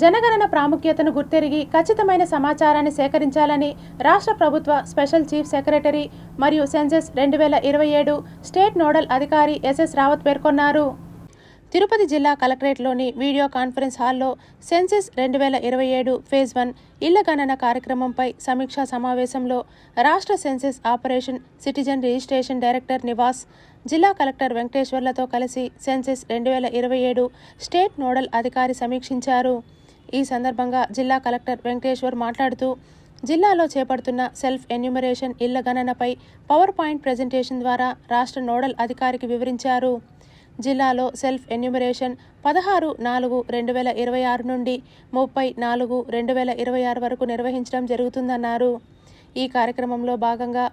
జనగణన ప్రాముఖ్యతను గుర్తెరిగి ఖచ్చితమైన సమాచారాన్ని సేకరించాలని రాష్ట్ర ప్రభుత్వ స్పెషల్ చీఫ్ సెక్రటరీ మరియు సెన్సస్ 2027 స్టేట్ నోడల్ అధికారి ఎస్ఎస్ రావత్ పేర్కొన్నారు. తిరుపతి జిల్లా కలెక్టరేట్లోని వీడియో కాన్ఫరెన్స్ హాల్లో సెన్సస్ 2027 ఫేజ్ 1 ఇళ్ల గణన కార్యక్రమంపై సమీక్షా సమావేశంలో రాష్ట్ర census operation citizen registration director Nivas, జిల్లా కలెక్టర్ వెంకటేశ్వర్లతో కలిసి సెన్సస్ 2027 స్టేట్ నోడల్ అధికారి సమీక్షించారు. ఈ సందర్భంగా జిల్లా కలెక్టర్ వెంకటేశ్వర్ మాట్లాడుతూ, జిల్లాలో చేపడుతున్న సెల్ఫ్ ఎన్యూమరేషన్ ఇళ్ల గణనపై పవర్ పాయింట్ ప్రెజెంటేషన్ ద్వారా రాష్ట్ర నోడల్ అధికారికి వివరించారు. జిల్లాలో సెల్ఫ్ ఎన్యూమరేషన్ 16/4/2026 నుండి 30/4/2026 వరకు నిర్వహించడం జరుగుతుందన్నారు. ఈ కార్యక్రమంలో భాగంగా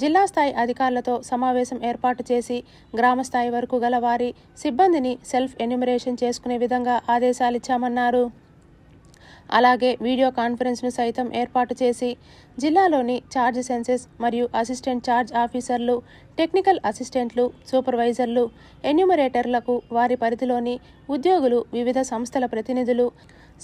జిల్లా స్థాయి అధికారులతో సమావేశం ఏర్పాటు చేసి గ్రామ స్థాయి వరకు గల వారి సిబ్బందిని సెల్ఫ్ ఎన్యూమరేషన్ చేసుకునే విధంగా ఆదేశాలిచ్చామన్నారు. అలాగే వీడియో కాన్ఫరెన్స్ను సైతం ఏర్పాటు చేసి జిల్లాలోని ఛార్జ్ సెన్సెస్ మరియు అసిస్టెంట్ ఛార్జ్ ఆఫీసర్లు, టెక్నికల్ అసిస్టెంట్లు, సూపర్వైజర్లు, ఎన్యూమరేటర్లకు, వారి పరిధిలోని ఉద్యోగులు, వివిధ సంస్థల ప్రతినిధులు,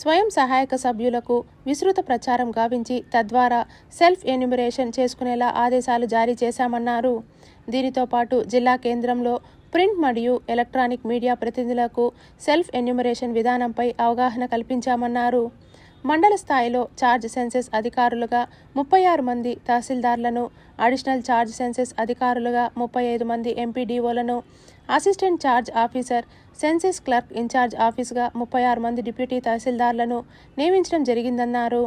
స్వయం సహాయక సభ్యులకు విస్తృత ప్రచారం గావించి తద్వారా సెల్ఫ్ ఎన్యూమరేషన్ చేసుకునేలా ఆదేశాలు జారీ చేశామన్నారు. దీనితో పాటు జిల్లా కేంద్రంలో ప్రింట్ మరియు ఎలక్ట్రానిక్ మీడియా ప్రతినిధులకు సెల్ఫ్ ఎన్యూమరేషన్ విధానంపై అవగాహన కల్పించామన్నారు. మండల స్థాయిలో ఛార్జ్ సెన్సెస్ అధికారులుగా 36 మంది తహసీల్దార్లను, అడిషనల్ ఛార్జ్ సెన్సెస్ అధికారులుగా 35 మంది ఎంపీడీఓలను, assistant charge officer, census clerk incharge ఆఫీస్గా 36 మంది డిప్యూటీ తహసీల్దార్లను నియమించడం జరిగిందన్నారు.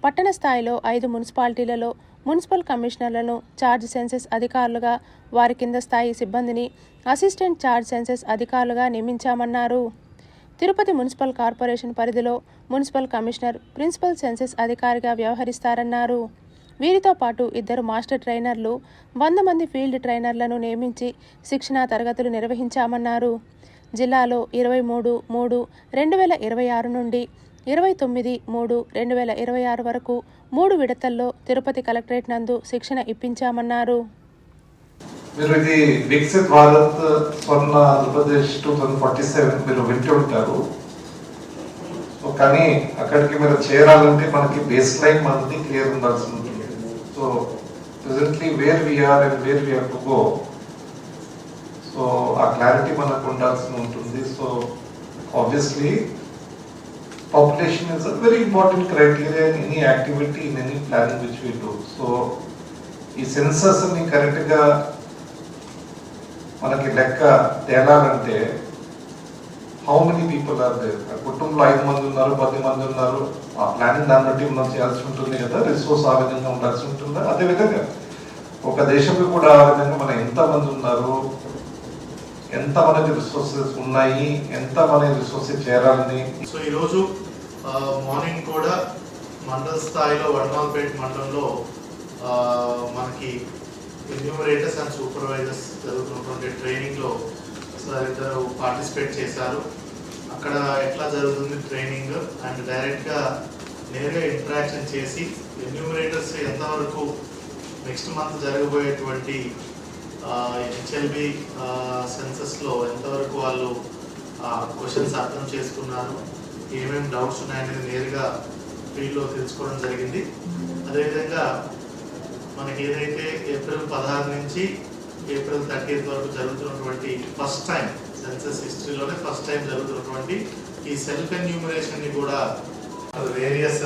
పట్టణ స్థాయిలో 5 మున్సిపాలిటీలలో మున్సిపల్ కమిషనర్లను ఛార్జ్ సెన్సెస్ అధికారులుగా, వారి కింద స్థాయి సిబ్బందిని అసిస్టెంట్ ఛార్జ్ సెన్సెస్ అధికారులుగా నియమించామన్నారు. తిరుపతి మున్సిపల్ కార్పొరేషన్ పరిధిలో మున్సిపల్ కమిషనర్ ప్రిన్సిపల్ సెన్సెస్ అధికారిగా వ్యవహరిస్తారన్నారు. వీరితో పాటు 2 మాస్టర్ ట్రైనర్లు, 100 మంది ఫీల్డ్ ట్రైనర్లను నియమించి శిక్షణా తరగతులు నిర్వహించామన్నారు. జిల్లాలో 23/3/2026 నుండి 29/3/2026 వరకు 3 విడతల్లో తిరుపతి కలెక్టరేట్ నందు శిక్షణ ఇప్పించామన్నారు. మీరు ఇది వికసిత్ భారత్ స్వర్ణ ఆంధ్రప్రదేశ్ 2047 మీరు వింటూ ఉంటారు. సో కానీ అక్కడికి మీరు చేరాలంటే మనకి బేస్ లైన్ మనది క్లియర్ ఉండాల్సి ఉంటుంది. So presently where we are and where we have to go, so ఆ క్లారిటీ మనకు ఉండాల్సి ఉంటుంది. So obviously population is a very important criteria in any activity, in any planning which we do. So ఈ census ని correct గా మనకి లెక్క తేలాలంటే how many people are there, కుటుంబంలో 5 మంది ఉన్నారు, 10 మంది ఉన్నారు, ఆ ప్లానింగ్ దాన్ని బట్టి మనం చేయాల్సి ఉంటుంది కదా. రిసోర్స్ ఆ విధంగా ఉండాల్సి ఉంటుందా? అదేవిధంగా ఒక దేశంలో కూడా ఆ విధంగా మనం ఎంత మంది ఉన్నారు, ఎంత మనకి రిసోర్సెస్ ఉన్నాయి, ఎంత మన రిసోర్సెస్ చేరాలని. సో ఈరోజు మార్నింగ్ కూడా మండల స్థాయిలో వడమాలపేట మండలంలో మనకి ఎన్యూమరేటర్స్ అండ్ సూపర్వైజర్స్ జరుగుతున్నటువంటి ట్రైనింగ్లో ఇద్దరు పార్టిసిపేట్ చేశారు. అక్కడ ఎట్లా జరుగుతుంది ట్రైనింగ్ అండ్ డైరెక్ట్గా నేరుగా ఇంటరాక్షన్ చేసి ఎన్యూమరేటర్స్ ఎంతవరకు నెక్స్ట్ మంత్ జరగబోయేటువంటి హెచ్ఎల్బి సెన్సస్లో ఎంతవరకు వాళ్ళు క్వశ్చన్స్ అర్థం చేసుకున్నారు, ఏమేమి డౌట్స్ ఉన్నాయనేది నేరుగా ఫీల్డ్లో తెలుసుకోవడం జరిగింది. అదేవిధంగా మనకి ఏదైతే ఏప్రిల్ 16 నుంచి ఏప్రిల్ 30 వరకు జరుగుతున్నటువంటి ఫస్ట్ టైం సెన్సస్ హిస్టరీలోనే ఫస్ట్ టైం జరుగుతున్నటువంటి ఈ సెల్ఫ్ ఎన్యూమరేషన్ని కూడా వేరియస్